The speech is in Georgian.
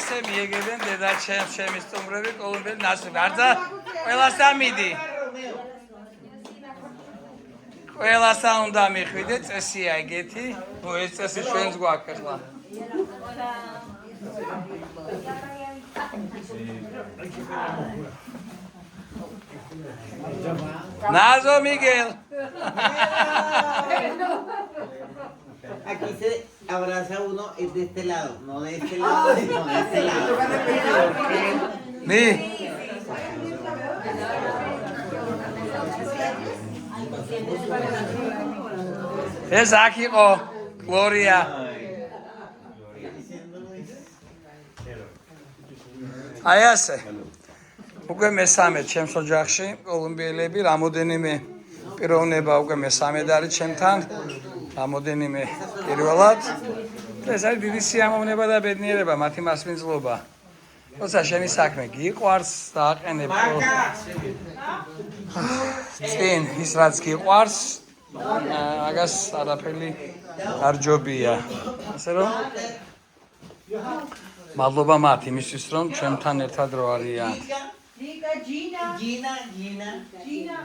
ასე მიეგებენ დედაჩემს ჩემი სტუმრები კოლუმბიელი ნაცვლები. არდა ყველასთან მიდი. ყველასთან უნდა მიხვიდე, წესია ეგეთი. ნუ ეს წესი ჩვენს გვაქვს ახლა. Nazo Miguel. Aquí se abraza uno, es de este lado, no de este lado, sino de este lado. Mi. Es aquí o Gloria. Აი ასე. უკვე მესამე ჩემს ოჯახში კოლუმბიელები რამოდენიმე პიროვნება უკვე მესამედ არის ჩემთან. რამოდენიმე პირველად. ეს არის დიდი სიამოვნება და ბედნიერება მათი მასპინძლობა. როცა შენი საქმე გიყვარს და აყენებ წინ ის რაც გიყვარს, მაგას არაფერი არ ჯობია. ასე რომ მადლობა მათ იმისთვის რომ ჩემთან ერთად რო არიან. Gina.